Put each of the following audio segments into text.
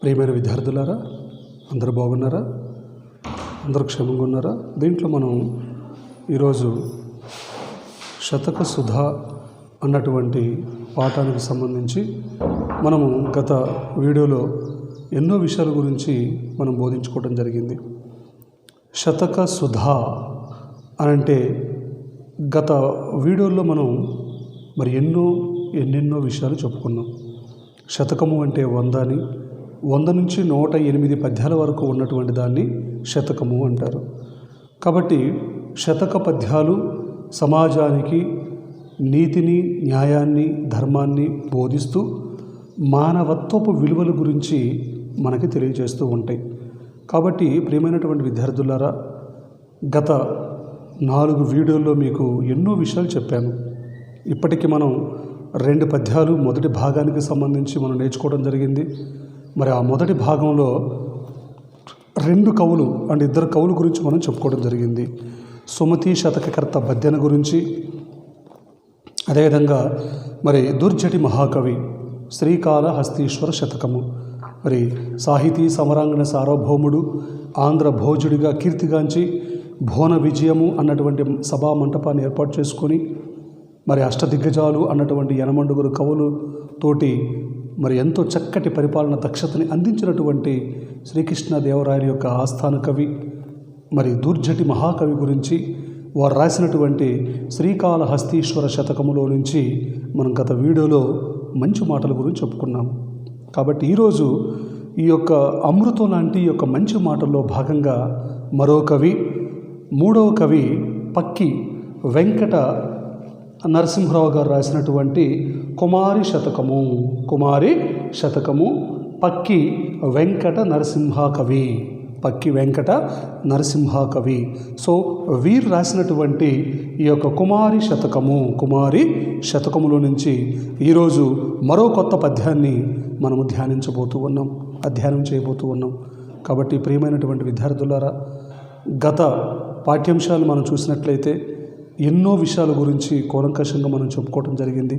ప్రియమైన విద్యార్థులారా, అందరూ బాగున్నారా? అందరూ క్షేమంగా ఉన్నారా? దీంట్లో మనం ఈరోజు శతక సుధ అన్నటువంటి పాఠానికి సంబంధించి మనము గత వీడియోలో ఎన్నో విషయాల గురించి మనం బోధించుకోవడం జరిగింది. శతక సుధ అనంటే గత వీడియోలో మనం మరి ఎన్నెన్నో విషయాలు చెప్పుకున్నాం. శతకము అంటే 100 అని, 100 నుంచి 108 పద్యాల వరకు ఉన్నటువంటి దాన్ని శతకము అంటారు. కాబట్టి శతక పద్యాలు సమాజానికి నీతిని, న్యాయాన్ని, ధర్మాన్ని బోధిస్తూ మానవత్వపు విలువల గురించి మనకి తెలియజేస్తూ ఉంటాయి. కాబట్టి ప్రియమైనటువంటి విద్యార్థులారా, గత 4 వీడియోల్లో మీకు ఎన్నో విషయాలు చెప్పాను. ఇప్పటికీ మనం 2 పద్యాలు మొదటి భాగానికి సంబంధించి మనం నేర్చుకోవడం జరిగింది. మరి ఆ మొదటి భాగంలో 2 కవులు అండ్ 2 కవుల గురించి మనం చెప్పుకోవడం జరిగింది. సుమతి శతకకర్త బద్దెన గురించి, అదేవిధంగా మరి దుర్జటి మహాకవి శ్రీకాళహస్తీశ్వర శతకము, మరి సాహితీ సమరాంగణ సార్వభౌముడు, ఆంధ్ర భోజుడిగా కీర్తిగాంచి భువన విజయము అన్నటువంటి సభా మంటపాన్ని ఏర్పాటు చేసుకొని మరి అష్టదిగ్గజాలు అన్నటువంటి 8 కవులు తోటి మరి ఎంతో చక్కటి పరిపాలన దక్షతని అందించినటువంటి శ్రీకృష్ణదేవరాయల యొక్క ఆస్థాన కవి మరి దుర్జటి మహాకవి గురించి వారు రాసినటువంటి శ్రీకాళహస్తీశ్వర శతకములో నుంచి మనం గత వీడియోలో మంచి మాటల గురించి చెప్పుకున్నాం. కాబట్టి ఈరోజు ఈ యొక్క అమృతం లాంటి యొక్క మంచి మాటల్లో భాగంగా మరో కవి, 3వ కవి పక్కి వెంకట నరసింహరావు గారు రాసినటువంటి కుమారి శతకము పక్కి వెంకట నరసింహ కవి. సో వీరు రాసినటువంటి ఈ యొక్క కుమారి శతకములో నుంచి ఈరోజు మరో కొత్త పద్యాన్ని మనము అధ్యయనం చేయబోతూ ఉన్నాం. కాబట్టి ప్రియమైనటువంటి విద్యార్థులారా, గత పాఠ్యాంశాలు మనం చూసినట్లయితే ఎన్నో విషయాల గురించి కూలంకషంగా మనం చెప్పుకోవటం జరిగింది.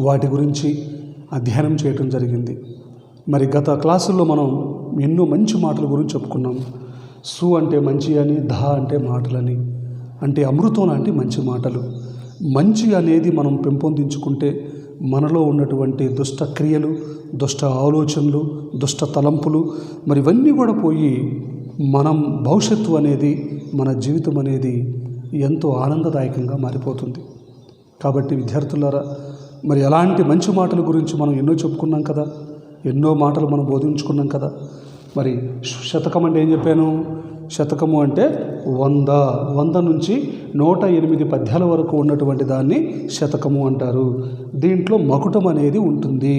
వాటి గురించి అధ్యయనం చేయటం జరిగింది. మరి గత క్లాసుల్లో మనం ఎన్నో మంచి మాటల గురించి చెప్పుకున్నాం. సు అంటే మంచి అని, ధ అంటే మాటలని, అంటే అమృతం లాంటి మంచి మాటలు. మంచి అనేది మనం పెంపొందించుకుంటే మనలో ఉన్నటువంటి దుష్ట క్రియలు, దుష్ట ఆలోచనలు, దుష్ట తలంపులు మరి ఇవన్నీ కూడా పోయి మనం భవిష్యత్తు అనేది, మన జీవితం అనేది ఎంతో ఆనందదాయకంగా మారిపోతుంది. కాబట్టి విద్యార్థులారా, మరి అలాంటి మంచి మాటల గురించి మనం ఎన్నో చెప్పుకున్నాం కదా, ఎన్నో మాటలు మనం బోధించుకున్నాం కదా. మరి శతకం అంటే ఏం చెప్పాను? శతకము అంటే 100 నుంచి 108 పద్యాల వరకు ఉన్నటువంటి దాన్ని శతకము అంటారు. దీంట్లో మకుటం అనేది ఉంటుంది.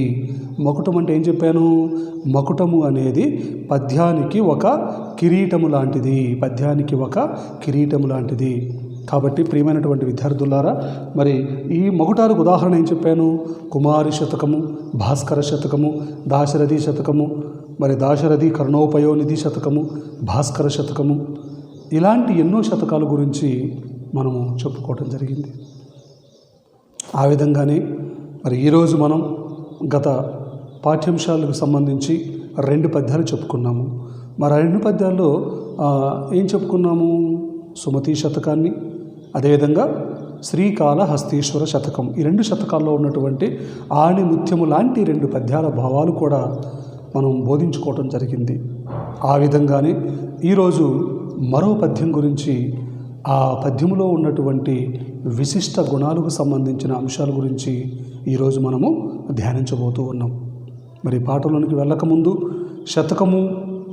మకుటం అంటే ఏం చెప్పాను? మకుటము అనేది పద్యానికి ఒక కిరీటము లాంటిది. కాబట్టి ప్రియమైనటువంటి విద్యార్థులారా, మరి ఈ మకుటాలకు ఉదాహరణ ఏం చెప్పాను? కుమారి శతకము, భాస్కర శతకము, దాశరథి శతకము, మరి దాశరథి కర్ణోపయోనిధి శతకము, భాస్కర శతకము, ఇలాంటి ఎన్నో శతకాల గురించి మనము చెప్పుకోవటం జరిగింది. ఆ విధంగానే మరి ఈరోజు మనం గత పాఠ్యాంశాలకు సంబంధించి 2 పద్యాలు చెప్పుకున్నాము. మరి 2 పద్యాల్లో ఏం చెప్పుకున్నాము? సుమతి శతకాన్ని, అదేవిధంగా శ్రీకాళహస్తీశ్వర శతకం. ఈ 2 శతకాల్లో ఉన్నటువంటి ఆణిముత్యము లాంటి 2 పద్యాల భావాలు కూడా మనం బోధించుకోవటం జరిగింది. ఆ విధంగానే ఈరోజు మరో పద్యం గురించి, ఆ పద్యములో ఉన్నటువంటి విశిష్ట గుణాలకు సంబంధించిన అంశాల గురించి ఈరోజు మనము ధ్యానించబోతూ ఉన్నాం. మరి పాఠంలోనికి వెళ్ళకముందు శతకము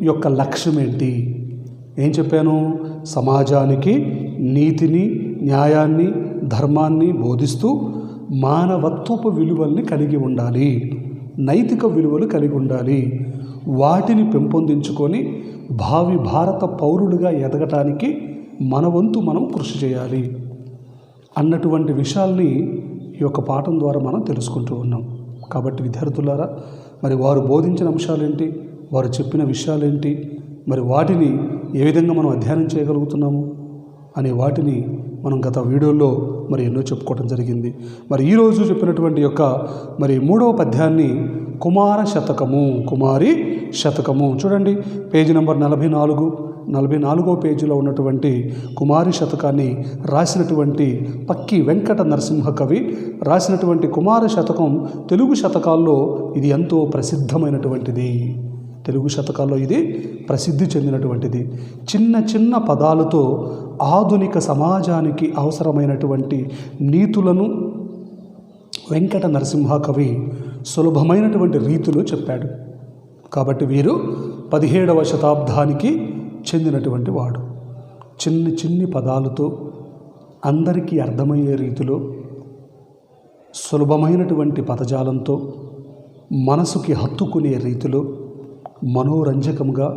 యొక్క లక్ష్యం ఏంటి? ఏం చెప్పాను? సమాజానికి నీతిని, న్యాయాన్ని, ధర్మాన్ని బోధిస్తూ మానవత్వపు విలువల్ని కలిగి ఉండాలి, నైతిక విలువలు కలిగి ఉండాలి. వాటిని పెంపొందించుకొని భావి భారత పౌరులుగా ఎదగటానికి మన వంతు మనం కృషి చేయాలి అన్నటువంటి విషయాల్ని ఈ యొక్క పాఠం ద్వారా మనం తెలుసుకుంటూ ఉన్నాం. కాబట్టి విద్యార్థులారా, మరి వారు బోధించిన అంశాలేంటి, వారు చెప్పిన విషయాలేంటి, మరి వాటిని ఏ విధంగా మనం అధ్యయనం చేయగలుగుతున్నాము అనే వాటిని మనం గత వీడియోలో మరి ఎన్నో చెప్పుకోవడం జరిగింది. మరి ఈరోజు చెప్పినటువంటి యొక్క మరి 3వ పద్యాన్ని కుమార శతకము, కుమారి శతకము. చూడండి పేజీ నెంబర్ 44వ పేజీలో ఉన్నటువంటి కుమారి శతకాన్ని రాసినటువంటి పక్కి వెంకట నరసింహ కవి రాసినటువంటి కుమార శతకం తెలుగు శతకాల్లో ఇది ఎంతో ప్రసిద్ధమైనటువంటిది. తెలుగు శతకాల్లో ఇది ప్రసిద్ధి చెందినటువంటిది. చిన్న చిన్న పదాలతో ఆధునిక సమాజానికి అవసరమైనటువంటి నీతులను వెంకట నరసింహ కవి సులభమైనటువంటి రీతిలో చెప్పాడు. కాబట్టి వీరు 17వ శతాబ్దానికి చెందినటువంటి వాడు. చిన్ని పదాలతో అందరికీ అర్థమయ్యే రీతిలో సులభమైనటువంటి పదజాలంతో మనసుకి హత్తుకునే రీతిలో మనోరంజకంగా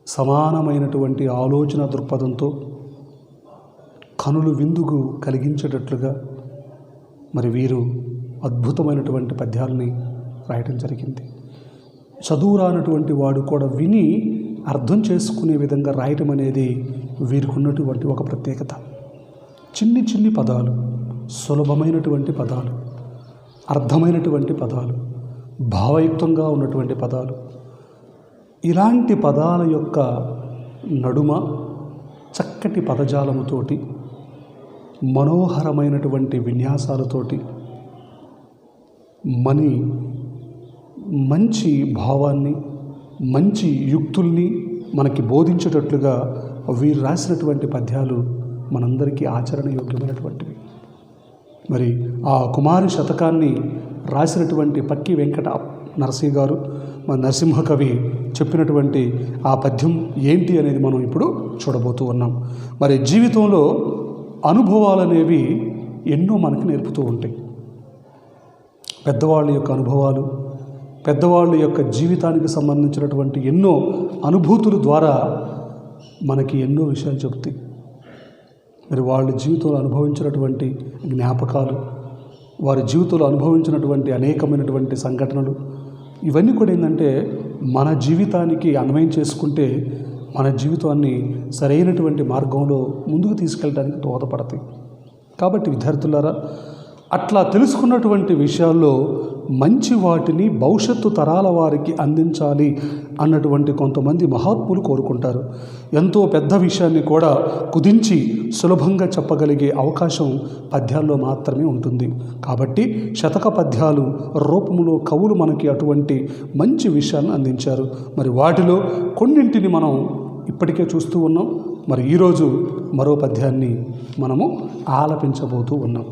సమానమైనటువంటి ఆలోచన దృక్పథంతో కనులు విందుకు కలిగించేటట్లుగా మరి వీరు అద్భుతమైనటువంటి పద్యాలని రాయటం జరిగింది. చదువు రానటువంటి వాడు కూడా విని అర్థం చేసుకునే విధంగా రాయటం అనేది వీరికి ఉన్నటువంటి ఒక ప్రత్యేకత. చిన్ని పదాలు, సులభమైనటువంటి పదాలు, అర్థమైనటువంటి పదాలు, భావయుక్తంగా ఉన్నటువంటి పదాలు, ఇలాంటి పదాల యొక్క నడుమ చక్కటి పదజాలముతోటి మనోహరమైనటువంటి విన్యాసాలతోటి మంచి భావాన్ని, మంచి యుక్తుల్ని మనకి బోధించేటట్లుగా వీరు రాసినటువంటి పద్యాలు మనందరికీ ఆచరణయోగ్యమైనటువంటివి. మరి ఆ కుమారి శతకాన్ని రాసినటువంటి పక్కి వెంకట నరసింహ గారు, మన నరసింహ కవి చెప్పినటువంటి ఆ పద్యం ఏంటి అనేది మనం ఇప్పుడు చూడబోతూ ఉన్నాం. మరి జీవితంలో అనుభవాలు అనేవి ఎన్నో మనకి నేర్పుతూ ఉంటాయి. పెద్దవాళ్ళ యొక్క అనుభవాలు, పెద్దవాళ్ళ యొక్క జీవితానికి సంబంధించినటువంటి ఎన్నో అనుభూతుల ద్వారా మనకి ఎన్నో విషయాలు చెబుతాయి. మరి వాళ్ళ జీవితంలో అనుభవించినటువంటి జ్ఞాపకాలు, వారి జీవితంలో అనుభవించినటువంటి అనేకమైనటువంటి సంఘటనలు, ఇవన్నీ కూడా ఏంటంటే మన జీవితానికి అన్వయం చేసుకుంటే మన జీవితాన్ని సరైనటువంటి మార్గంలో ముందుకు తీసుకెళ్ళడానికి దోహదపడతాయి. కాబట్టి విద్యార్థులారా, అట్లా తెలుసుకున్నటువంటి విషయాల్లో మంచి వాటిని భవిష్యత్తు తరాల వారికి అందించాలి అన్నటువంటి కొంతమంది మహాత్ములు కోరుకుంటారు. ఎంతో పెద్ద విషయాన్ని కూడా కుదించి సులభంగా చెప్పగలిగే అవకాశం పద్యాల్లో మాత్రమే ఉంటుంది. కాబట్టి శతక పద్యాలు రూపంలో కవులు మనకి అటువంటి మంచి విషయాలను అందించారు. మరి వాటిలో కొన్నింటిని మనం ఇప్పటికే చూస్తూ ఉన్నాం. మరి ఈరోజు మరో పద్యాన్ని మనము ఆలపించబోతూ ఉన్నాం.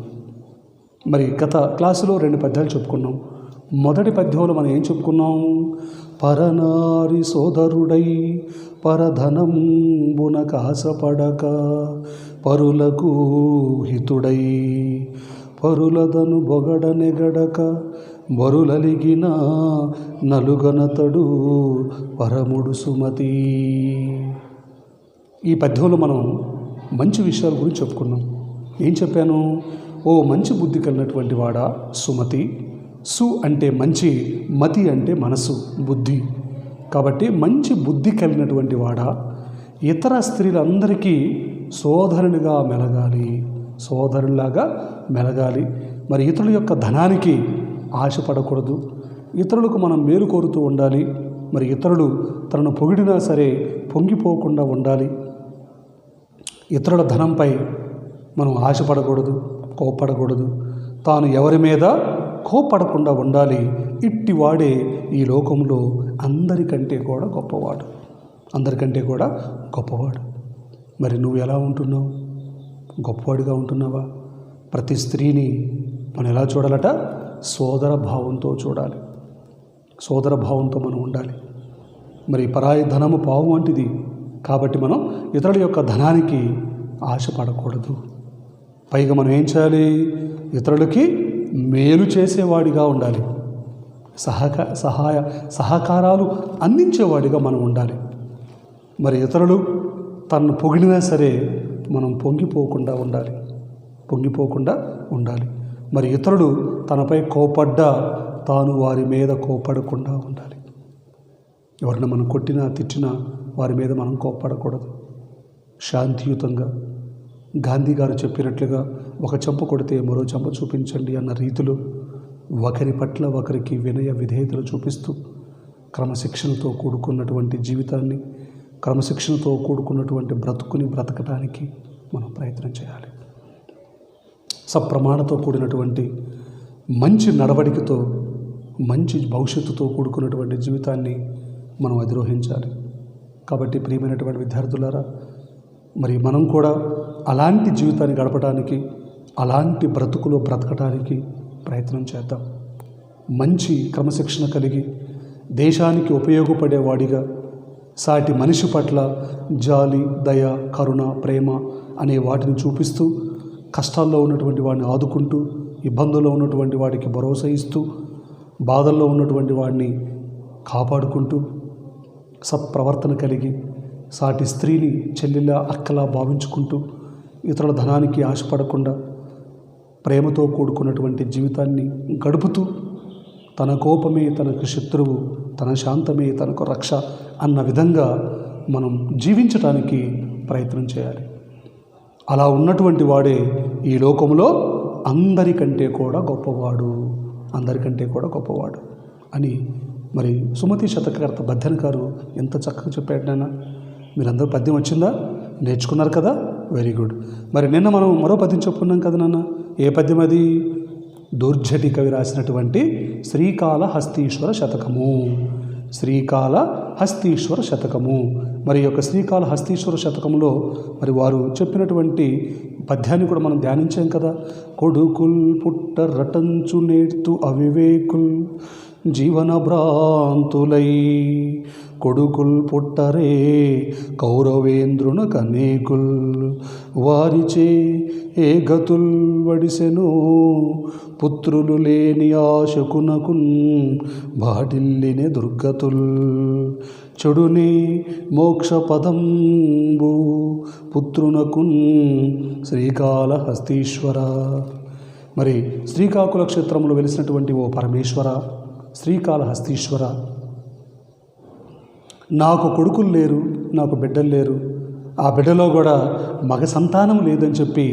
మరి గత క్లాసులో 2 పద్యాలు చెప్పుకున్నాం. మొదటి పద్యంలో మనం ఏం చెప్పుకున్నాం? పరనారి సోదరుడై పరధనంబున కాసపడక పరులకు హితుడై పరులదను బొగడనెగడక బరులలిగిన నలుగనతడు పరముడు సుమతి. ఈ పద్యంలో మనం మంచి విషయాల గురించి చెప్పుకున్నాం. ఏం చెప్పాను? ఓ మంచి బుద్ధి కలిగినటువంటి వాడా సుమతి. సు అంటే మంచి, మతి అంటే మనసు, బుద్ధి. కాబట్టి మంచి బుద్ధి కలిగినటువంటి వాడా ఇతర స్త్రీలందరికీ సోదరునిగా మెలగాలి, సోదరులాగా మెలగాలి. మరి ఇతరుల యొక్క ధనానికి ఆశపడకూడదు. ఇతరులకు మనం మేలు కోరుతూ ఉండాలి. మరి ఇతరులు తనను పొగిడినా సరే పొంగిపోకుండా ఉండాలి. ఇతరుల ధనంపై మనం ఆశపడకూడదు, కోప్పడకూడదు. తాను ఎవరి మీద కోప్పడకుండా ఉండాలి. ఇట్టివాడే ఈ లోకంలో అందరికంటే కూడా గొప్పవాడు, అందరికంటే కూడా గొప్పవాడు. మరి నువ్వు ఎలా ఉంటున్నావు? గొప్పవాడిగా ఉంటున్నావా? ప్రతి స్త్రీని మనం ఎలా చూడాలట? సోదర భావంతో చూడాలి, సోదర భావంతో మనం ఉండాలి. మరి పరాయి ధనము పావు వంటిది. కాబట్టి మనం ఇతరుల యొక్క ధనానికి ఆశపడకూడదు. పైగా మనం ఏం చేయాలి? ఇతరులకి మేలు చేసేవాడిగా ఉండాలి, సహకారాలు అందించేవాడిగా మనం ఉండాలి. మరి ఇతరులు తనను పొగిడినా సరే మనం పొంగిపోకుండా ఉండాలి. మరి ఇతరులు తనపై కోపడ్డా తాను వారి మీద కోపడకుండా ఉండాలి. ఎవరిని మనం కొట్టినా తిట్టినా వారి మీద మనం కోపడకూడదు. శాంతియుతంగా గాంధీ గారు చెప్పినట్లుగా ఒక చెంప కొడితే మరో చెంప చూపించండి అన్న రీతిలో ఒకరి పట్ల ఒకరికి వినయ విధేయతలు చూపిస్తూ క్రమశిక్షణతో కూడుకున్నటువంటి జీవితాన్ని, క్రమశిక్షణతో కూడుకున్నటువంటి బ్రతుకుని బ్రతకటానికి మనం ప్రయత్నం చేయాలి. సప్రమాణతో కూడినటువంటి మంచి నడవడికతో, మంచి భవిష్యత్తుతో కూడుకున్నటువంటి జీవితాన్ని మనం అధిరోహించాలి. కాబట్టి ప్రియమైనటువంటి విద్యార్థులారా, మరి మనం కూడా అలాంటి జీవితాన్ని గడపడానికి, అలాంటి బ్రతుకులో బ్రతకడానికి ప్రయత్నం చేద్దాం. మంచి క్రమశిక్షణ కలిగి దేశానికి ఉపయోగపడేవాడిగా, సాటి మనిషి పట్ల జాలి, దయ, కరుణ, ప్రేమ అనే వాటిని చూపిస్తూ, కష్టాల్లో ఉన్నటువంటి వాడిని ఆదుకుంటూ, ఇబ్బందుల్లో ఉన్నటువంటి వాడికి భరోసా ఇస్తూ, బాధల్లో ఉన్నటువంటి వాడిని కాపాడుకుంటూ, సత్ప్రవర్తన కలిగి సాటి స్త్రీని చెల్లెలా, అక్కలా భావించుకుంటూ, ఇతరుల ధనానికి ఆశపడకుండా ప్రేమతో కూడుకున్నటువంటి జీవితాన్ని గడుపుతూ, తన కోపమే తనకు శత్రువు, తన శాంతమే తనకు రక్ష అన్న విధంగా మనం జీవించటానికి ప్రయత్నం చేయాలి. అలా ఉన్నటువంటి వాడే ఈ లోకంలో అందరికంటే కూడా గొప్పవాడు, అందరికంటే కూడా గొప్పవాడు అని మరి సుమతి శతకకర్త బద్దెన గారు ఎంత చక్కగా చెప్పాడు నాన్న. మీరందరూ పద్యం వచ్చిందా? నేర్చుకున్నారు కదా? Very good. మరి నిన్న మనం మరో పద్యం చెప్పుకున్నాం కదా నాన్న. ఏ పద్యం అది? దుర్జటి కవి రాసినటువంటి శ్రీకాళహస్తీశ్వర శతకము. శ్రీకాళహస్తీశ్వర శతకము. మరి యొక్క శ్రీకాళహస్తీశ్వర శతకంలో మరి వారు చెప్పినటువంటి పద్యాన్ని కూడా మనం ధ్యానించాం కదా. కొడుకుల్ పుట్ట రటంచు నేర్తు అవివేకుల్ జీవన భ్రాంతులై, కొడుకుల్ పుట్టరే కౌరవేంద్రున కనేకుల్, వారిచే ఏ గతుల్ వడిసెను పుత్రులు లేని ఆశకునకున్, బాటిల్లినే దుర్గతుల్ చెడునే మోక్ష పదంబు పుత్రునకున్ శ్రీకాళహస్తీశ్వర. మరి శ్రీకాకుళ క్షేత్రంలో వెలిసినటువంటి ఓ పరమేశ్వర, శ్రీకాళహస్తీశ్వర, నాకు కొడుకులు లేరు, నాకు బిడ్డలు లేరు, ఆ బిడ్డలో కూడా మగ సంతానం లేదని చెప్పి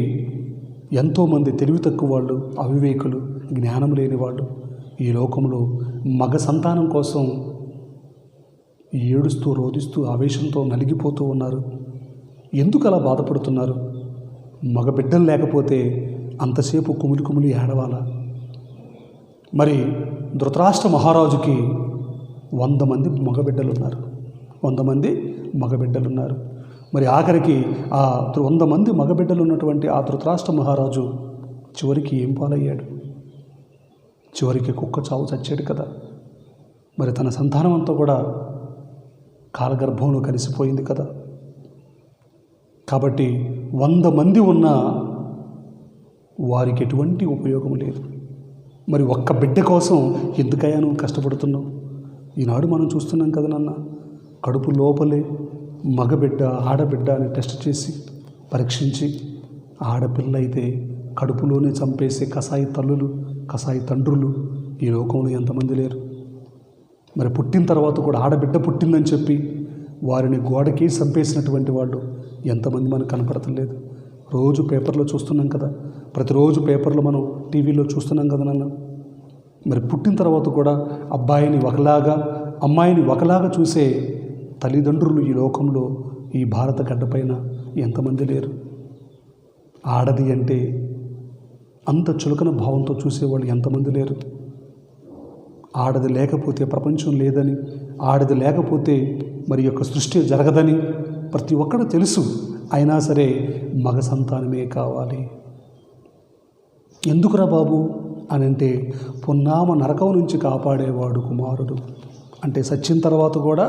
ఎంతోమంది తెలివి తక్కువ వాళ్ళు, అవివేకులు, జ్ఞానం లేని వాళ్ళు ఈ లోకంలో మగ సంతానం కోసం ఏడుస్తూ, రోదిస్తూ, ఆవేశంతో నలిగిపోతూ ఉన్నారు. ఎందుకు అలా బాధపడుతున్నారు? మగ బిడ్డలు లేకపోతే అంతసేపు కుమిలి కుమిలి ఏడవాలా? మరి ధృతరాష్ట్ర మహారాజుకి 100 మంది మగబిడ్డలున్నారు, 100 మంది మగబిడ్డలున్నారు. మరి ఆఖరికి ఆ 100 మంది మగబిడ్డలు ఉన్నటువంటి ఆ ధృతరాష్ట్ర మహారాజు చివరికి ఏం పాలయ్యాడు? చివరికి కుక్క చావు చచ్చాడు కదా. మరి తన సంతానం అంతా కూడా కాలగర్భంలో కలిసిపోయింది కదా. కాబట్టి 100 మంది ఉన్న వారికి ఎటువంటి ఉపయోగం లేదు. మరి ఒక్క బిడ్డ కోసం ఎందుకయ్యా నువ్వు కష్టపడుతున్నావు? ఈనాడు మనం చూస్తున్నాం కదా నాన్న, కడుపు లోపలే మగబిడ్డ, ఆడబిడ్డ అని టెస్ట్ చేసి పరీక్షించి, ఆడపిల్ల అయితే కడుపులోనే చంపేసే కసాయి తల్లులు, కసాయి తండ్రులు ఈ లోకంలో ఎంతమంది లేరు? మరి పుట్టిన తర్వాత కూడా ఆడబిడ్డ పుట్టిందని చెప్పి వారిని గోడకి చంపేసినటువంటి వాళ్ళు ఎంతమంది మనకు కనపడతలేదు? రోజు పేపర్లో చూస్తున్నాం కదా, ప్రతిరోజు పేపర్లో మనం టీవీలో చూస్తున్నాం కదా నాన్న. మరి పుట్టిన తర్వాత కూడా అబ్బాయిని ఒకలాగా, అమ్మాయిని ఒకలాగా చూసే తల్లిదండ్రులు ఈ లోకంలో, ఈ భారత గడ్డపైన ఎంతమంది లేరు? ఆడది అంటే అంత చులకన భావంతో చూసేవాళ్ళు ఎంతమంది లేరు? ఆడది లేకపోతే ప్రపంచం లేదని, ఆడది లేకపోతే మరి యొక్క సృష్టి జరగదని ప్రతి ఒక్కరు తెలుసు. అయినా సరే మగ సంతానమే కావాలి. ఎందుకురా బాబు అని అంటే, పున్నామ నరకం నుంచి కాపాడేవాడు కుమారుడు. అంటే సచ్చిన తర్వాత కూడా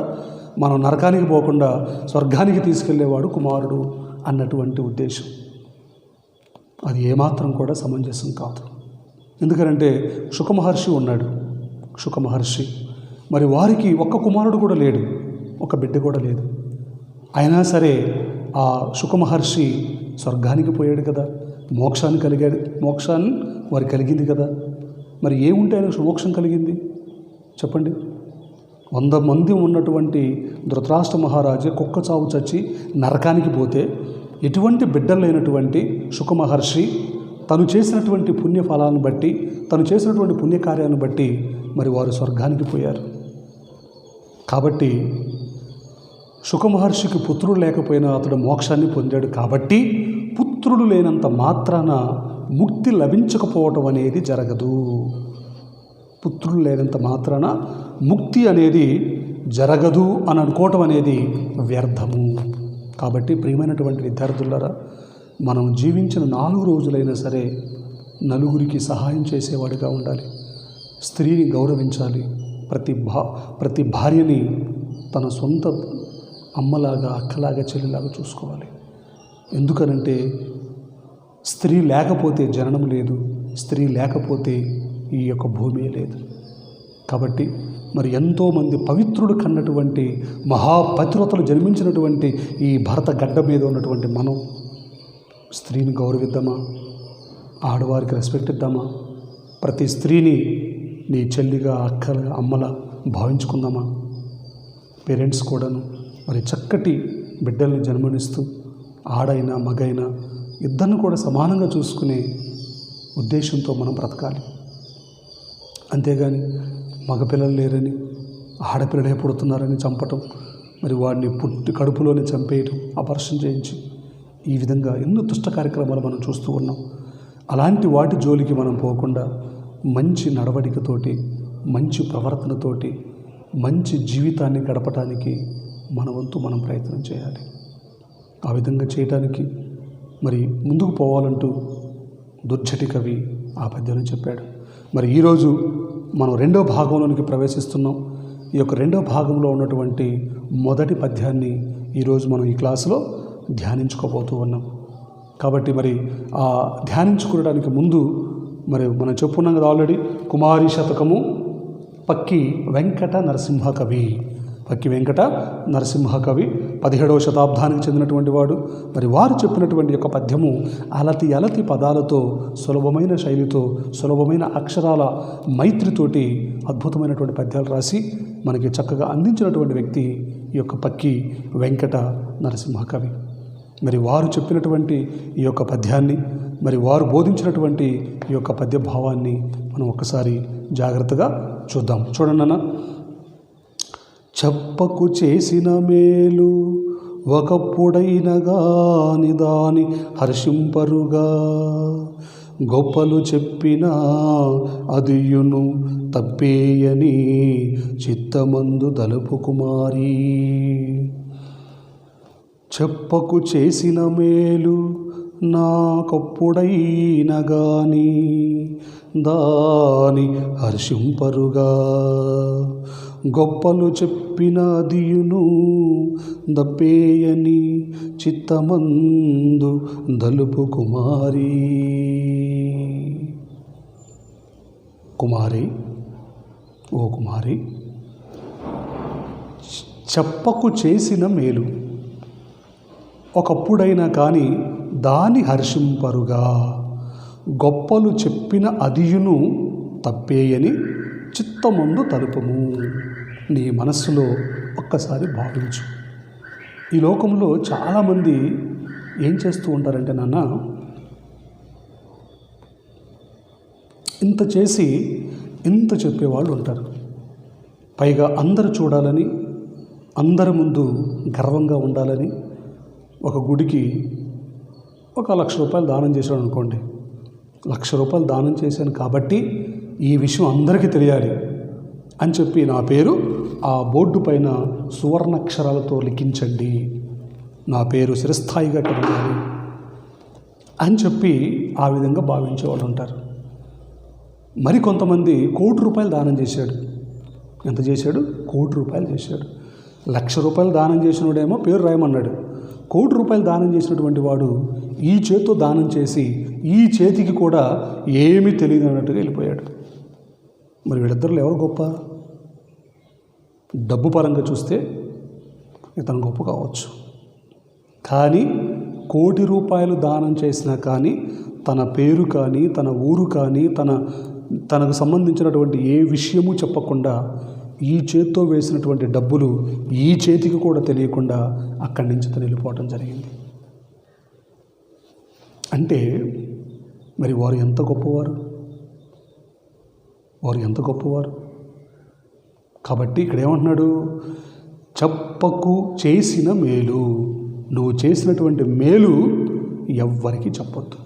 మనం నరకానికి పోకుండా స్వర్గానికి తీసుకెళ్లేవాడు కుమారుడు అన్నటువంటి ఉద్దేశం. అది ఏమాత్రం కూడా సమంజసం కాదు. ఎందుకంటే శుకమహర్షి ఉన్నాడు, శుకమహర్షి. మరి వారికి ఒక్క కుమారుడు కూడా లేడు, ఒక బిడ్డ కూడా లేదు. అయినా సరే ఆ శుకమహర్షి స్వర్గానికి పోయాడు కదా, మోక్షాన్ని కలిగాడు, మోక్షాన్ని వారికి కలిగింది కదా. మరి ఏముంటే ఆయనకు మోక్షం కలిగింది చెప్పండి? 100 మంది ఉన్నటువంటి ధృతరాష్ట్ర మహారాజే కుక్క చావు చచ్చి నరకానికి పోతే, ఎటువంటి బిడ్డలు లేనటువంటి శుకమహర్షి తను చేసినటువంటి పుణ్యఫలాలను బట్టి, తను చేసినటువంటి పుణ్యకార్యాలను బట్టి మరి వారు స్వర్గానికి పోయారు. కాబట్టి శుకమహర్షికి పుత్రుడు లేకపోయినా అతడు మోక్షాన్ని పొందాడు. కాబట్టి పుత్రుడు లేనంత మాత్రాన ముక్తి లభించకపోవటం అనేది జరగదు. పుత్రుడు లేనంత మాత్రాన ముక్తి అనేది జరగదు అని అనుకోవటం అనేది వ్యర్థము. కాబట్టి ప్రియమైనటువంటి విద్యార్థులారా, మనం జీవించిన 4 రోజులైనా సరే నలుగురికి సహాయం చేసేవాడిగా ఉండాలి. స్త్రీని గౌరవించాలి. ప్రతి భార్యని తన సొంత అమ్మలాగా, అక్కలాగా, చెల్లిలాగా చూసుకోవాలి. ఎందుకనంటే స్త్రీ లేకపోతే జననం లేదు, స్త్రీ లేకపోతే ఈ యొక్క భూమి లేదు. కాబట్టి మరి ఎంతోమంది పవిత్రుడు కన్నటువంటి మహాపతివ్రతలు జన్మించినటువంటి ఈ భరత గడ్డ మీద ఉన్నటువంటి మనం స్త్రీని గౌరవిద్దామా? ఆడవారికి రెస్పెక్ట్ ఇద్దామా? ప్రతి స్త్రీని నీ చెల్లిగా, అక్కగా, అమ్మలా భావించుకుందామా? పేరెంట్స్ కూడాను మరి చక్కటి బిడ్డల్ని జన్మనిస్తూ ఆడైనా మగైనా ఇద్దరిని కూడా సమానంగా చూసుకునే ఉద్దేశంతో మనం బ్రతకాలి. అంతేగాని మగపిల్లలు లేరని, ఆడపిల్లలే పుడుతున్నారని చంపటం, మరి వాడిని కడుపులోనే చంపేయటం, అపర్షన్ చేయించి ఈ విధంగా ఎన్నో దుష్ట కార్యక్రమాలు మనం చూస్తూ ఉన్నాం. అలాంటి వాటి జోలికి మనం పోకుండా మంచి నడవడికతోటి, మంచి ప్రవర్తనతోటి, మంచి జీవితాన్ని గడపటానికి మన వంతు మనం ప్రయత్నం చేయాలి. ఆ విధంగా చేయటానికి మరి ముందుకు పోవాలంటూ దుర్జటి కవి ఆ పద్యాన్ని చెప్పాడు. మరి ఈరోజు మనం 2వ భాగంలోనికి ప్రవేశిస్తున్నాం. ఈ యొక్క 2వ భాగంలో ఉన్నటువంటి మొదటి పద్యాన్ని ఈరోజు మనం ఈ క్లాసులో ధ్యానించుకోబోతూ ఉన్నాం. కాబట్టి మరి ఆ ధ్యానించుకోవడానికి ముందు మరి మనం చెప్పుకున్నాం కదా ఆల్రెడీ, కుమారి శతకము పక్కి వెంకట నరసింహ కవి. పక్కి వెంకట నరసింహ కవి 17వ శతాబ్దానికి చెందినటువంటి వాడు. మరి వారు చెప్పినటువంటి యొక్క పద్యము అలతి పదాలతో, సులభమైన శైలితో, సులభమైన అక్షరాల మైత్రితోటి అద్భుతమైనటువంటి పద్యాలు రాసి మనకి చక్కగా అందించినటువంటి వ్యక్తి ఈ యొక్క పక్కి వెంకట నరసింహ కవి. మరి వారు చెప్పినటువంటి ఈ యొక్క పద్యాన్ని, మరి వారు బోధించినటువంటి ఈ యొక్క పద్య భావాన్ని మనం ఒక్కసారి జాగ్రత్తగా చూద్దాం. చూడండి అన్న. చెప్పకు చేసిన మేలు ఒకప్పుడైన గాని దాని హర్షింపరుగా, గొప్పలు చెప్పిన అదియును తప్పేయని చిత్తమందు దలుపు కుమారి. చెప్పకు చేసిన మేలు నాకప్పుడైన గాని దాని హర్షింపరుగా, గొప్పలు చెప్పిన దియును దప్పేయని చిత్తమందు దలుపు కుమారి. కుమారి, ఓ కుమారి, చెప్పకు చేసిన మేలు ఒకప్పుడైనా కానీ దాని హర్షింపరుగా, గొప్పలు చెప్పిన అదియును తప్పేయని చిత్తమందు తలుపము. నీ మనస్సులో ఒక్కసారి భావించు. ఈ లోకంలో చాలామంది ఏం చేస్తూ ఉంటారంటే నాన్న, ఇంత చేసి ఇంత చెప్పేవాళ్ళు ఉంటారు. పైగా అందరూ చూడాలని, అందరి ముందు గర్వంగా ఉండాలని ఒక గుడికి 1,00,000 రూపాయలు దానం చేశాడు అనుకోండి. 1,00,000 రూపాయలు దానం చేశాను కాబట్టి ఈ విషయం అందరికీ తెలియాలి అని చెప్పి నా పేరు ఆ బోర్డు పైన సువర్ణాక్షరాలతో లిఖించండి, నా పేరు చిరస్థాయిగా కలగాలి అని చెప్పి ఆ విధంగా భావించేవాళ్ళు ఉంటారు. మరి కొంతమంది 1,00,00,000 రూపాయలు దానం చేశాడు. ఎంత చేశాడు? 1,00,00,000 రూపాయలు చేశాడు. 1,00,000 రూపాయలు దానం చేసినోడేమో పేరు రాయమన్నాడు. 1,00,00,000 రూపాయలు దానం చేసినటువంటి వాడు ఈ చేతితో దానం చేసి ఈ చేతికి కూడా ఏమీ తెలియదు అన్నట్టుగా వెళ్ళిపోయాడు. మరి వీళ్ళిద్దరిలో ఎవరు గొప్ప? డబ్బు పరంగా చూస్తే ఇతను గొప్ప కావచ్చు, కానీ 1,00,00,000 రూపాయలు దానం చేసినా కానీ తన పేరు కానీ, తన ఊరు కానీ, తనకు సంబంధించినటువంటి ఏ విషయము చెప్పకుండా ఈ చేత్తో వేసినటువంటి డబ్బులు ఈ చేతికి కూడా తెలియకుండా అక్కడి నుంచి తను వెళ్ళిపోవటం జరిగింది. అంటే మరి వారు ఎంత గొప్పవారు, వారు ఎంత గొప్పవారు. కాబట్టి ఇక్కడ ఏమంటున్నాడు, చెప్పకు చేసిన మేలు, నువ్వు చేసినటువంటి మేలు ఎవ్వరికి చెప్పొద్దు.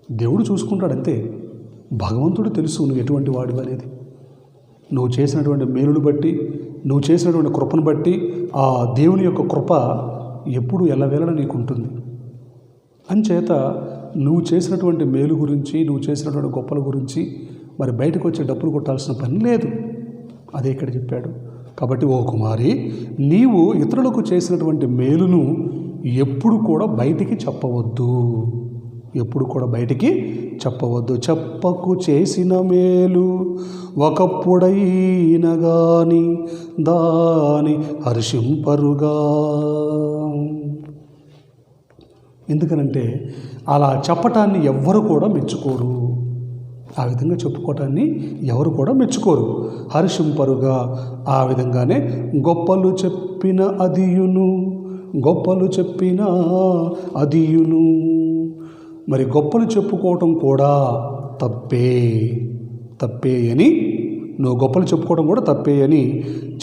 దేవుడు చూసుకుంటాడు అంతే. భగవంతుడు తెలుసు నువ్వు ఎటువంటి వాడివి అనేది. నువ్వు చేసినటువంటి మేలును బట్టి, నువ్వు చేసినటువంటి కృపను బట్టి ఆ దేవుని యొక్క కృప ఎప్పుడు ఎల్లవేళలా నీకు ఉంటుంది. అంచేత నువ్వు చేసినటువంటి మేలు గురించి, నువ్వు చేసినటువంటి గొప్పల గురించి మరి బయటకు వచ్చి డబ్బులు కొట్టాల్సిన పని లేదు. అదే ఇక్కడ చెప్పాడు. కాబట్టి ఓ కుమారి, నీవు ఇతరులకు చేసినటువంటి మేలును ఎప్పుడు కూడా బయటికి చెప్పవద్దు, ఎప్పుడు కూడా బయటికి చెప్పవద్దు. చెప్పకు చేసిన మేలు ఒకప్పుడైన గాని దాని హర్షింపరుగా. ఎందుకనంటే అలా చెప్పటాన్ని ఎవ్వరు కూడా మెచ్చుకోరు, ఆ విధంగా చెప్పుకోవటాన్ని ఎవరు కూడా మెచ్చుకోరు. హర్షింపరుగా, ఆ విధంగానే గొప్పలు చెప్పిన అదియును, గొప్పలు చెప్పిన అదియును. మరి గొప్పలు చెప్పుకోవటం కూడా తప్పే అని, నువ్వు గొప్పలు చెప్పుకోవడం కూడా తప్పే అని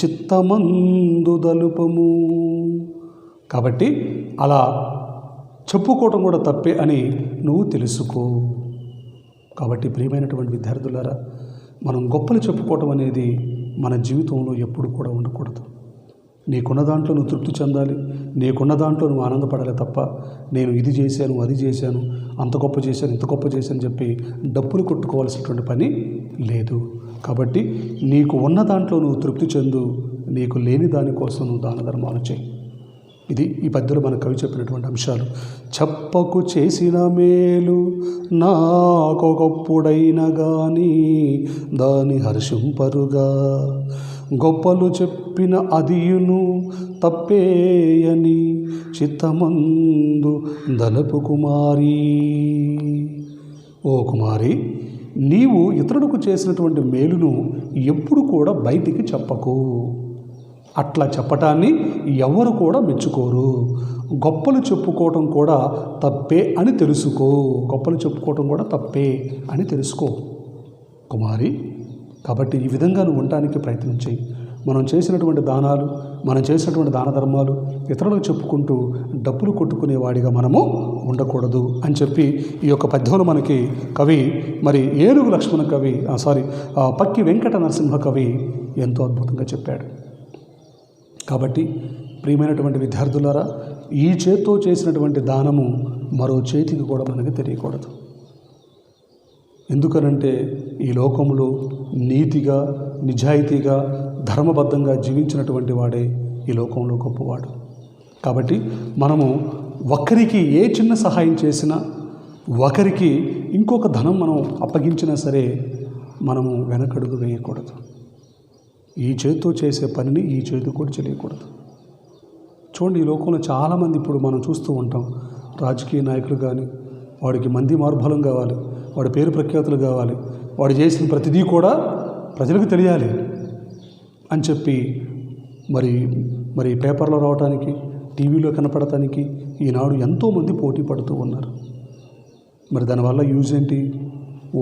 చిత్తమందు దలుపము. కాబట్టి అలా చెప్పుకోవటం కూడా తప్పే అని నువ్వు తెలుసుకో. కాబట్టి ప్రియమైనటువంటి విద్యార్థులారా, మనం గొప్పలు చెప్పుకోవటం అనేది మన జీవితంలో ఎప్పుడు కూడా ఉండకూడదు. నీకున్న దాంట్లో నువ్వు తృప్తి చెందాలి, నీకున్న దాంట్లో నువ్వు ఆనందపడాలి తప్ప నేను ఇది చేశాను, అది చేశాను, అంత గొప్ప చేశాను, ఇంత గొప్ప చేశాను చెప్పి డబ్బులు కొట్టుకోవాల్సినటువంటి పని లేదు. కాబట్టి నీకు ఉన్న దాంట్లో నువ్వు తృప్తి చెందు, నీకు లేని దానికోసం నువ్వు దాన ధర్మాలు చేయి. ఇది ఈ పద్యలో మన కవి చెప్పినటువంటి అంశాలు. చెప్పకు చేసిన మేలు నాకొకప్పుడైన గాని దాని హర్షింపరుగా, గొప్పలు చెప్పిన అదియును తప్పేయని చిత్తమందు దలపు కుమారి. ఓ కుమారి, నీవు ఇతరులకు చేసినటువంటి మేలును ఎప్పుడు కూడా బయటికి చెప్పకు. అట్లా చెప్పటాన్ని ఎవరు కూడా మెచ్చుకోరు. గొప్పలు చెప్పుకోవటం కూడా తప్పే అని తెలుసుకో, గొప్పలు చెప్పుకోవటం కూడా తప్పే అని తెలుసుకో కుమారి. కాబట్టి ఈ విధంగా నువ్వు ఉండటానికి ప్రయత్నం చేయి. మనం చేసినటువంటి దానాలు, మనం చేసినటువంటి దాన ధర్మాలు ఇతరులకు చెప్పుకుంటూ డబ్బులు కొట్టుకునేవాడిగా మనము ఉండకూడదు అని చెప్పి ఈ యొక్క పద్యంలో మనకి కవి మరి ఏనుగు లక్ష్మణ కవి పక్కి వెంకట నరసింహ కవి ఎంతో అద్భుతంగా చెప్పాడు. కాబట్టి ప్రియమైనటువంటి విద్యార్థులారా, ఈ చేత్తో చేసినటువంటి దానము మరో చేతికి కూడా మనకి తెలియకూడదు. ఎందుకనంటే ఈ లోకంలో నీతిగా, నిజాయితీగా, ధర్మబద్ధంగా జీవించినటువంటి వాడే ఈ లోకంలో గొప్పవాడు. కాబట్టి మనము ఒకరికి ఏ చిన్న సహాయం చేసినా, ఒకరికి ఇంకొక ధనం మనం అప్పగించినా సరే మనము వెనకడుగు వేయకూడదు. ఈ చేతితో చేసే పనిని ఈ చేతి కూడా చేయకూడదు. చూడండి, ఈ లోకంలో చాలామంది ఇప్పుడు మనం చూస్తూ ఉంటాం. రాజకీయ నాయకులు కానీ, వాడికి మంది మార్బలం కావాలి, వాడి పేరు ప్రఖ్యాతులు కావాలి, వాడు చేసిన ప్రతిదీ కూడా ప్రజలకు తెలియాలి అని చెప్పి మరి పేపర్లో రావడానికి, టీవీలో కనపడటానికి ఈనాడు ఎంతోమంది పోటీ పడుతూ ఉన్నారు. మరి దానివల్ల యూజ్ ఏంటి?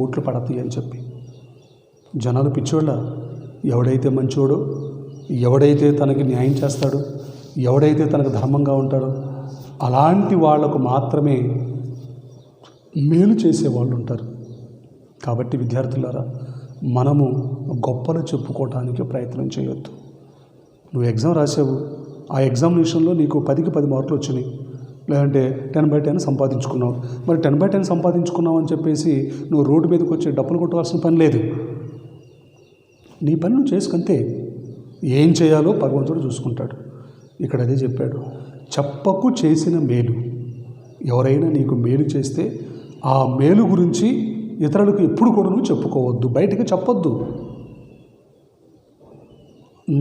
ఓట్లు పడతాయి అని చెప్పి జనాలు పిచ్చోళ్ళ. ఎవడైతే మంచోడో, ఎవడైతే తనకి న్యాయం చేస్తాడో, ఎవడైతే తనకు ధర్మంగా ఉంటాడో అలాంటి వాళ్లకు మాత్రమే మేలు చేసేవాళ్ళు ఉంటారు. కాబట్టి విద్యార్థులారా, మనము గొప్పలు చెప్పుకోవటానికి ప్రయత్నం చేయొద్దు. నువ్వు ఎగ్జామ్ రాసావు, ఆ ఎగ్జామినేషన్లో నీకు 10కి 10 మార్కులు వచ్చినాయి, లేదంటే 10/10 సంపాదించుకున్నావు. మరి 10/10 సంపాదించుకున్నావు అని చెప్పేసి నువ్వు రోడ్డు మీదకి వచ్చి డబ్బులు కొట్టవలసిన పని లేదు. నీ పని నువ్వు చేసుకంతే. ఏం చేయాలో భగవంతుడు చూసుకుంటాడు. ఇక్కడ అదే చెప్పాడు, చెప్పకు చేసిన మేలు. ఎవరైనా నీకు మేలు చేస్తే ఆ మేలు గురించి ఇతరులకు ఎప్పుడు కూడా నువ్వు చెప్పుకోవద్దు, బయటకు చెప్పొద్దు.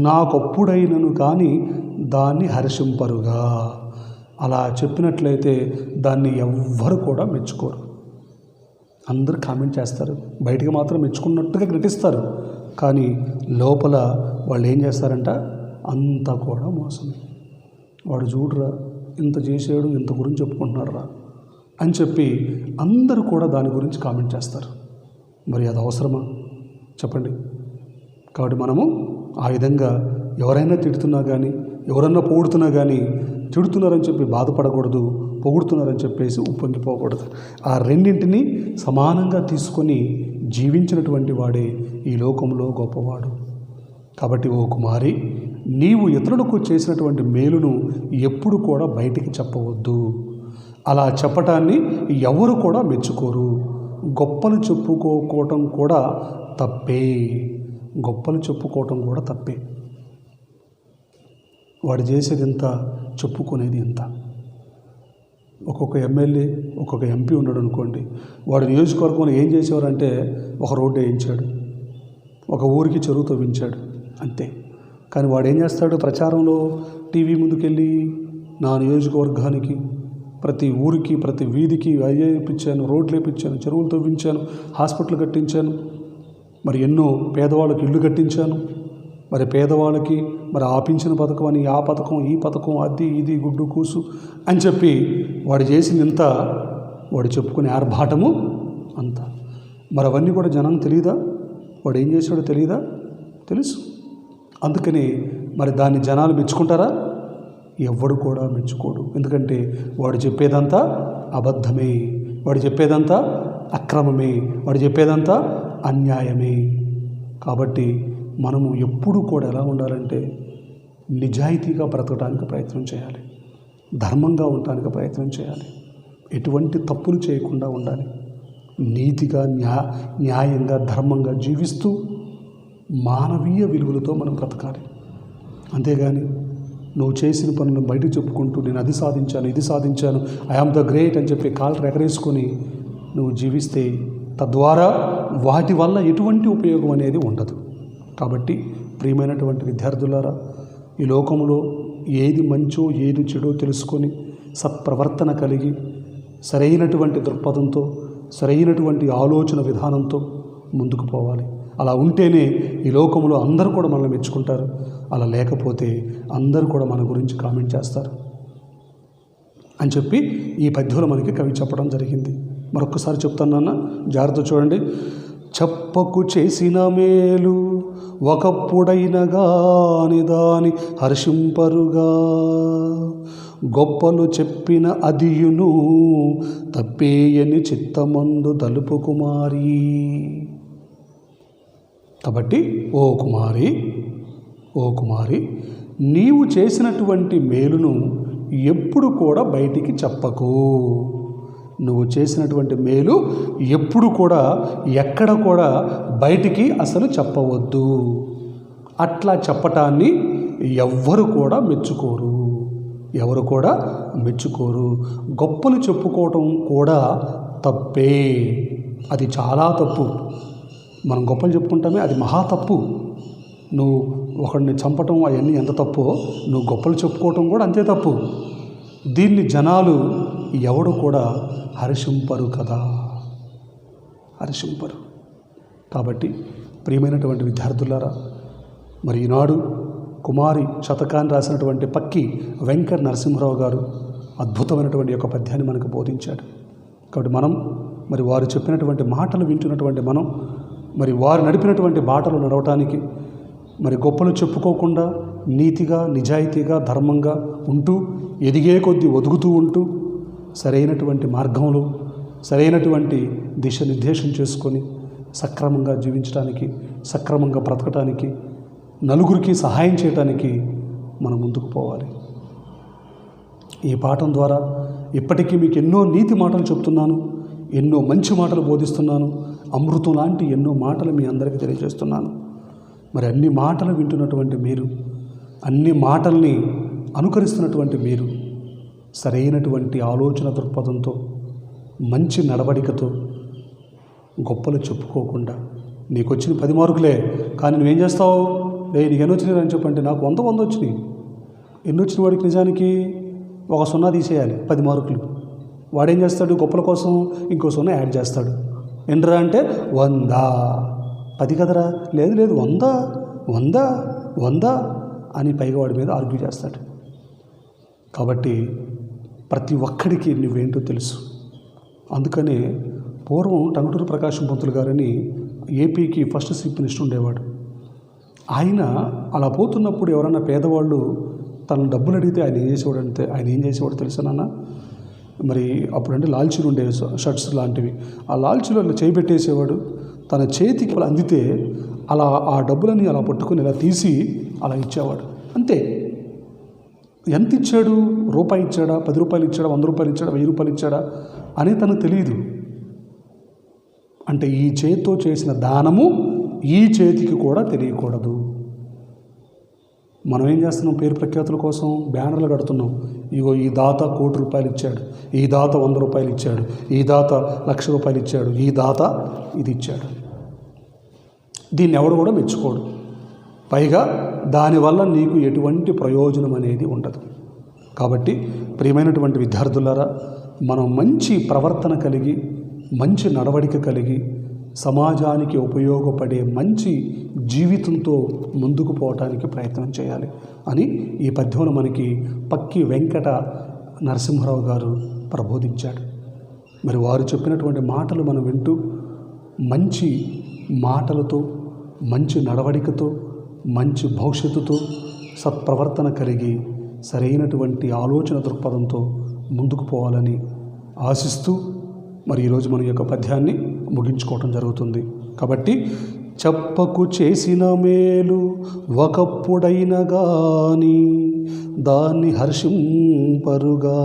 నాకొప్పుడైనను కానీ దాన్ని హర్షింపరుగా. అలా చెప్పినట్లయితే దాన్ని ఎవ్వరు కూడా మెచ్చుకోరు. అందరూ కామెంట్ చేస్తారు, బయటికి మాత్రం మెచ్చుకున్నట్టుగా నటిస్తారు, కానీ లోపల వాళ్ళు ఏం చేస్తారంట, అంతా కూడా మోసమే. వాడు చూడరా, ఇంత చేసాడు, ఇంత గురించి చెప్పుకుంటున్నాడు రా, అని చెప్పి అందరూ కూడా దాని గురించి కామెంట్ చేస్తారు. మరి అది అవసరమా చెప్పండి? కాబట్టి మనము ఆ విధంగా ఎవరైనా తిడుతున్నా కానీ, ఎవరన్నా పొగుడుతున్నా కానీ, తిడుతున్నారని చెప్పి బాధపడకూడదు, పొగుడుతున్నారని చెప్పేసి ఉప్పొంగిపోకూడదు. ఆ రెండింటినీ సమానంగా తీసుకొని జీవించినటువంటి వాడే ఈ లోకంలో గొప్పవాడు. కాబట్టి ఓ కుమారి, నీవు ఇతరులకు చేసినటువంటి మేలును ఎప్పుడు కూడా బయటికి చెప్పవద్దు. అలా చెప్పటాన్ని ఎవరు కూడా మెచ్చుకోరు. గొప్పలు చెప్పుకోవటం కూడా తప్పే. గొప్పలు చెప్పుకోవటం కూడా తప్పే. వాడు చేసేది ఎంత, చెప్పుకునేది ఎంత. ఒక్కొక్క ఎమ్మెల్యే, ఒక్కొక్క ఎంపీ ఉన్నాడు అనుకోండి, వాడు నియోజకవర్గంలో ఏం చేసేవారంటే ఒక రోడ్డు వేయించాడు, ఒక ఊరికి చెరువు తవ్వించాడు, అంతే. కానీ వాడు ఏం చేస్తాడు? ప్రచారంలో టీవీ ముందుకెళ్ళి నా నియోజకవర్గానికి ప్రతి ఊరికి, ప్రతి వీధికి అయ్యే వేయించాను, రోడ్లు వేయించాను, చెరువులు తవ్వించాను, హాస్పిటల్ కట్టించాను, మరి ఎన్నో పేదవాళ్ళకి ఇల్లు కట్టించాను, మరి పేదవాళ్ళకి మరి ఆ పింఛను పథకం అని, ఆ పథకం, ఈ పథకం, అది ఇది గుడ్డు కూసు అని చెప్పి వాడు చేసింది ఇంత, వాడు చెప్పుకునే ఆర్భాటము అంత. మరి అవన్నీ కూడా జనం తెలియదా? వాడు ఏం చేశాడో తెలియదా? తెలుసు. అందుకని మరి దాన్ని జనాలు మెచ్చుకుంటారా? ఎవ్వడు కూడా మెచ్చుకోడు. ఎందుకంటే వాడు చెప్పేదంతా అబద్ధమే, వాడు చెప్పేదంతా అక్రమమే, వాడు చెప్పేదంతా అన్యాయమే. కాబట్టి మనము ఎప్పుడు కూడా ఎలా ఉండాలంటే నిజాయితీగా బ్రతకడానికి ప్రయత్నం చేయాలి, ధర్మంగా ఉండడానికి ప్రయత్నం చేయాలి, ఎటువంటి తప్పులు చేయకుండా ఉండాలి, నీతిగా న్యాయంగా ధర్మంగా జీవిస్తూ మానవీయ విలువలతో మనం బ్రతకాలి. అంతేగాని నువ్వు చేసిన పనులను బయటకు చెప్పుకుంటూ నేను అది సాధించాను, ఇది సాధించాను, ఐ ఆమ్ ద గ్రేట్ అని చెప్పి కాళ్ళు ఎగరేసుకొని నువ్వు జీవిస్తే తద్వారా వాటి వల్ల ఎటువంటి ఉపయోగం అనేది ఉండదు. కాబట్టి ప్రియమైనటువంటి విద్యార్థులారా, ఈ లోకంలో ఏది మంచో ఏది చెడో తెలుసుకొని సత్ప్రవర్తన కలిగి సరైనటువంటి దృక్పథంతో, సరైనటువంటి ఆలోచన విధానంతో ముందుకు పోవాలి. అలా ఉంటేనే ఈ లోకంలో అందరూ కూడా మనల్ని మెచ్చుకుంటారు. అలా లేకపోతే అందరూ కూడా మన గురించి కామెంట్ చేస్తారు అని చెప్పి ఈ పద్యంలో మనకి కవి చెప్పడం జరిగింది. మరొక్కసారి చెప్తానన్న జాగ్రత్త చూడండి. చెప్పకు చేసిన మేలు ఒకప్పుడైన గాని దాని హర్షింపరుగా, గొప్పలు చెప్పిన అదియును తప్పేయని చిత్తమందు తలుపు కుమారి. కాబట్టి ఓ కుమారి, నీవు చేసినటువంటి మేలును ఎప్పుడు కూడా బయటికి చెప్పకు. నువ్వు చేసినటువంటి మేలు ఎప్పుడు కూడా ఎక్కడ కూడా బయటికి అసలు చెప్పవద్దు. అట్లా చెప్పటాన్ని ఎవ్వరు కూడా మెచ్చుకోరు. గొప్పలు చెప్పుకోవటం కూడా తప్పే. అది చాలా తప్పు. మనం గొప్పలు చెప్పుకుంటామే, అది మహా తప్పు. నువ్వు ఒకడిని చంపటం అవన్నీ ఎంత తప్పో, నువ్వు గొప్పలు చెప్పుకోవటం కూడా అంతే తప్పు. దీన్ని జనాలు ఎవడు కూడా హర్షింపరు కదా, హర్షింపరు. కాబట్టి ప్రియమైనటువంటి విద్యార్థులారా, మరి ఈనాడు కుమారి శతకాన్ని రాసినటువంటి పక్కి వెంకట నరసింహరావు గారు అద్భుతమైనటువంటి యొక్క పద్యాన్ని మనకు బోధించాడు. కాబట్టి మనం మరి వారు చెప్పినటువంటి మాటలు వింటున్నటువంటి మనం మరి వారు నడిపినటువంటి బాటలు నడవటానికి, మరి గొప్పలు చెప్పుకోకుండా నీతిగా నిజాయితీగా ధర్మంగా ఉంటూ ఎదిగే కొద్దీ ఒదుగుతూ ఉంటూ సరైనటువంటి మార్గంలో సరైనటువంటి దిశనిర్దేశం చేసుకొని సక్రమంగా జీవించడానికి, సక్రమంగా బ్రతకటానికి, నలుగురికి సహాయం చేయడానికి మనం ముందుకు పోవాలి. ఈ పాఠం ద్వారా ఇప్పటికీ మీకు ఎన్నో నీతి మాటలు చెప్తున్నాను, ఎన్నో మంచి మాటలు బోధిస్తున్నాను, అమృతం లాంటి ఎన్నో మాటలు మీ అందరికీ తెలియజేస్తున్నాను. మరి అన్ని మాటలు వింటున్నటువంటి మీరు, అన్ని మాటల్ని అనుకరిస్తున్నటువంటి మీరు సరైనటువంటి ఆలోచన దృక్పథంతో, మంచి నడవడికతో, గొప్పలు చెప్పుకోకుండా నీకు వచ్చిన 10 మార్కులే కానీ నువ్వేం చేస్తావు? నీకు ఎన్ని వచ్చినాయి అని చెప్పంటే నాకు 100 వచ్చినాయి. ఎన్ని వచ్చిన వాడికి నిజానికి ఒక 0 తీసేయాలి, 10 మార్కులు. వాడేం చేస్తాడు? గొప్పల కోసం ఇంకో 0 యాడ్ చేస్తాడు. ఎండ్రా అంటే 100, 10 కదరా, లేదు 100 అని పైగా వాడి మీద ఆర్గ్యూ చేస్తాడు. కాబట్టి ప్రతి ఒక్కడికి నువ్వేంటో తెలుసు, అందుకనే పూర్వం టంగుటూరి ప్రకాశం పంతులు గారని ఏపీకి ఫస్ట్ చీఫ్ మినిస్టర్ ఉండేవాడు. ఆయన అలా పోతున్నప్పుడు ఎవరన్నా పేదవాళ్ళు తన డబ్బులు అడిగితే ఆయన ఏం చేసేవాడు తెలుసా నాన్న? మరి అప్పుడంటే లాల్చీలు ఉండేవి, షర్ట్స్ లాంటివి. ఆ లాల్చీలో అలా చేయి పెట్టేసేవాడు. తన చేతికి అలా అందితే అలా ఆ డబ్బులని అలా పట్టుకుని ఇలా తీసి అలా ఇచ్చేవాడు. అంతే. ఎంత ఇచ్చాడు? రూపాయి ఇచ్చాడా, 10 రూపాయలు ఇచ్చాడా, 100 రూపాయలు ఇచ్చాడా, 1000 రూపాయలు ఇచ్చాడా అని తనకు తెలియదు. అంటే ఈ చేతితో చేసిన దానము ఈ చేతికి కూడా తెలియకూడదు. మనం ఏం చేస్తున్నాం? పేరు ప్రఖ్యాతుల కోసం బ్యానర్లు కడుతున్నాం. ఇగో ఈ దాత 1 కోటి రూపాయలు ఇచ్చాడు, ఈ దాత 100 రూపాయలు ఇచ్చాడు, ఈ దాత 1,00,000 రూపాయలు ఇచ్చాడు, ఈ దాత ఇది ఇచ్చాడు. దీన్ని ఎవడు కూడా మెచ్చుకోడు. పైగా దానివల్ల నీకు ఎటువంటి ప్రయోజనం అనేది ఉండదు. కాబట్టి ప్రియమైనటువంటి విద్యార్థులారా, మనం మంచి ప్రవర్తన కలిగి, మంచి నడవడిక కలిగి, సమాజానికి ఉపయోగపడే మంచి జీవితంతో ముందుకు పోవటానికి ప్రయత్నం చేయాలి అని ఈ పద్యంలో మనకి పక్కి వెంకట నరసింహారావు గారు ప్రబోధించాడు. మరి వారు చెప్పినటువంటి మాటలు మనం వింటూ మంచి మాటలతో, మంచి నడవడికతో, మంచి భవిష్యత్తుతో, సత్ప్రవర్తన కలిగి, సరైనటువంటి ఆలోచన దృక్పథంతో ముందుకు పోవాలని ఆశిస్తూ మరి ఈరోజు మన యొక్క పద్యాన్ని ముగించుకోవటం జరుగుతుంది. కాబట్టి చెప్పకు చేసిన మేలు ఒకప్పుడైన గాని దాన్ని హర్షింపరుగా,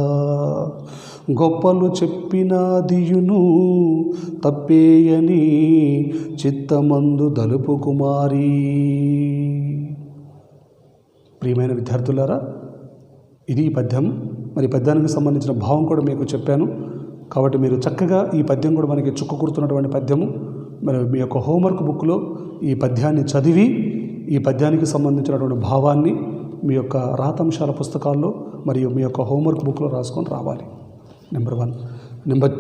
గొప్పలు చెప్పిన దియును తప్పేయని చిత్తమందు దలుపు కుమారి. ప్రియమైన విద్యార్థులారా, ఇది ఈ పద్యం. మరి పద్యానికి సంబంధించిన భావం కూడా మీకు చెప్పాను. కాబట్టి మీరు చక్కగా ఈ పద్యం కూడా మనకి చుక్క కుడుతున్నటువంటి పద్యము. మరి మీ యొక్క హోంవర్క్ బుక్లో ఈ పద్యాన్ని చదివి ఈ పద్యానికి సంబంధించినటువంటి భావాన్ని మీ యొక్క రాతంశాల పుస్తకాల్లో మరియు మీ యొక్క హోంవర్క్ బుక్లో రాసుకొని రావాలి. నెంబర్ 1. నెంబర్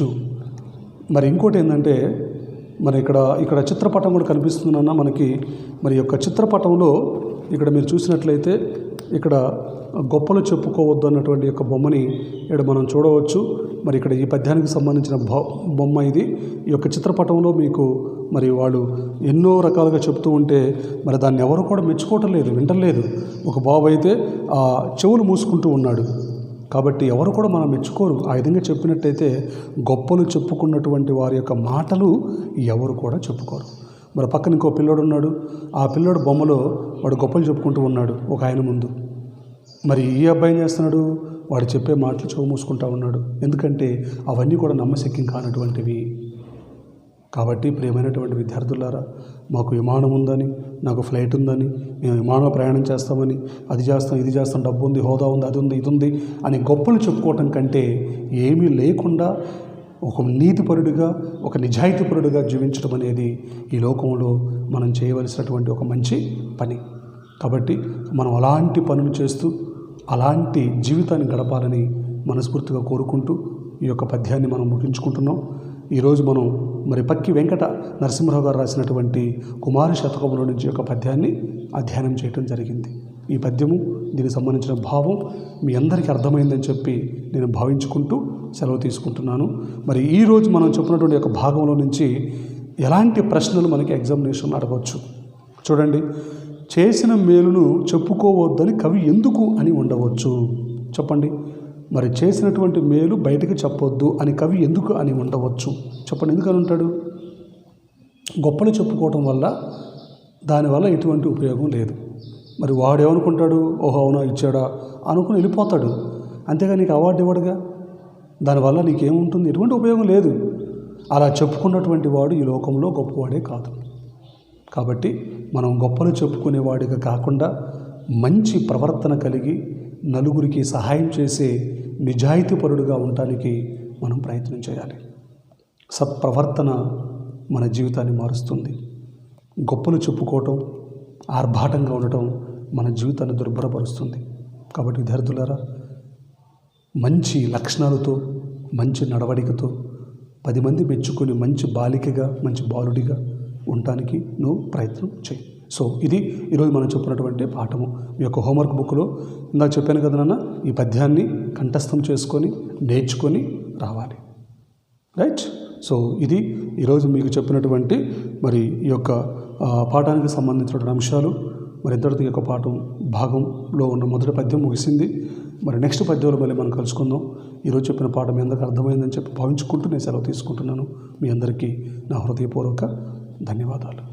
2 మరి ఇంకోటి ఏంటంటే, మరి ఇక్కడ చిత్రపటం కూడా కనిపిస్తుందన్న మనకి. మరి యొక్క చిత్రపటంలో ఇక్కడ మీరు చూసినట్లయితే ఇక్కడ గొప్పలు చెప్పుకోవద్దు అన్నటువంటి యొక్క బొమ్మని ఇక్కడ మనం చూడవచ్చు. మరి ఇక్కడ ఈ పద్యానికి సంబంధించిన బొమ్మ ఇది. ఈ యొక్క చిత్రపటంలో మీకు మరి వాళ్ళు ఎన్నో రకాలుగా చెప్తూ ఉంటే మరి దాన్ని ఎవరు కూడా మెచ్చుకోవటం లేదు, వింటలేదు. ఒక బాబు అయితే ఆ చెవులు మూసుకుంటూ ఉన్నాడు. కాబట్టి ఎవరు కూడా మనం మెచ్చుకోరు. ఆ విధంగా చెప్పినట్టయితే గొప్పలు చెప్పుకున్నటువంటి వారి యొక్క మాటలు ఎవరు కూడా చెప్పుకోరు. మరి పక్కన ఇంకో పిల్లోడు ఉన్నాడు. ఆ పిల్లోడు బొమ్మలో వాడు గొప్పలు చెప్పుకుంటూ ఉన్నాడు ఒక ఆయన ముందు. మరి ఈ అబ్బాయి ఏం చేస్తున్నాడు? వాడు చెప్పే మాటలు చెవు మూసుకుంటా ఉన్నాడు. ఎందుకంటే అవన్నీ కూడా నమ్మశక్యం కానటువంటివి. కాబట్టి ప్రియమైనటువంటి విద్యార్థులారా, మాకు విమానం ఉందని, నాకు ఫ్లైట్ ఉందని, మేము విమానంలో ప్రయాణం చేస్తామని, అది చేస్తాం, ఇది చేస్తాం, డబ్బు ఉంది, హోదా ఉంది, అది ఉంది, ఇది ఉంది అని గొప్పలు చెప్పుకోవటం కంటే ఏమీ లేకుండా ఒక నీతిపరుడిగా, ఒక నిజాయితీపరుడిగా జీవించడం అనేది ఈ లోకంలో మనం చేయవలసినటువంటి ఒక మంచి పని. కాబట్టి మనం అలాంటి పనులు చేస్తూ అలాంటి జీవితాన్ని గడపాలని మనస్ఫూర్తిగా కోరుకుంటూ ఈ యొక్క పద్యాన్ని మనం ముగించుకుంటున్నాం. ఈరోజు మనం మరి పక్కి వెంకట నరసింహారావు గారు రాసినటువంటి కుమారి శతకంలో నుంచి ఒక పద్యాన్ని అధ్యయనం చేయడం జరిగింది. ఈ పద్యము, దీనికి సంబంధించిన భావం మీ అందరికీ అర్థమైందని చెప్పి నేను భావించుకుంటూ సెలవు తీసుకుంటున్నాను. మరి ఈరోజు మనం చెప్పినటువంటి యొక్క భాగంలో నుంచి ఎలాంటి ప్రశ్నలు మనకి ఎగ్జామినేషన్ అడగవచ్చు చూడండి. చేసిన మేలును చెప్పుకోవద్దని కవి ఎందుకు అని ఉండవచ్చు? చెప్పండి. మరి చేసినటువంటి మేలు బయటకు చెప్పొద్దు అని కవి ఎందుకు అని ఉండవచ్చు? చెప్పండి. ఎందుకని ఉంటాడు? గొప్పలు చెప్పుకోవటం వల్ల దానివల్ల ఎటువంటి ఉపయోగం లేదు. మరి వాడు ఏమనుకుంటాడు? ఓహో అవునా ఇచ్చాడా అనుకుని వెళ్ళిపోతాడు. అంతేగా నీకు అవార్డు ఇవ్వడుగా. దానివల్ల నీకేముంటుంది? ఎటువంటి ఉపయోగం లేదు. అలా చెప్పుకున్నటువంటి వాడు ఈ లోకంలో గొప్పవాడే కాదు. కాబట్టి మనం గొప్పలు చెప్పుకునేవాడిగా కాకుండా మంచి ప్రవర్తన కలిగి నలుగురికి సహాయం చేసే నిజాయితీపరుడుగా ఉండటానికి మనం ప్రయత్నం చేయాలి. సత్ప్రవర్తన మన జీవితాన్ని మారుస్తుంది. గొప్పలు చెప్పుకోవటం, ఆర్భాటంగా ఉండటం మన జీవితాన్ని దుర్భరపరుస్తుంది. కాబట్టి విద్యార్థులారా, మంచి లక్షణాలతో, మంచి నడవడికతో 10 మంది మెచ్చుకొని మంచి బాలికగా, మంచి బాలుడిగా ఉండటానికి నువ్వు ప్రయత్నం చేయి. సో ఇది ఈరోజు మనం చెప్పినటువంటి పాఠము. మీ యొక్క హోంవర్క్ బుక్లో ఇందాక చెప్పాను కదా నాన్న, ఈ పద్యాన్ని కంఠస్థం చేసుకొని నేర్చుకొని రావాలి. రైట్. సో ఇది ఈరోజు మీకు చెప్పినటువంటి మరి ఈ యొక్క పాఠానికి సంబంధించినటువంటి అంశాలు. మరి ఇంతటితో ఈ యొక్క పాఠం భాగంలో ఉన్న మొదటి పద్యం ముగిసింది. మరి నెక్స్ట్ పద్యంలో మళ్ళీ మనం కలుసుకుందాం. ఈరోజు చెప్పిన పాఠం మీ అందరికీ అర్థమైందని చెప్పి భావించుకుంటూ నేను సెలవు తీసుకుంటున్నాను. మీ అందరికీ నా హృదయపూర్వక ధన్యవాదాలు.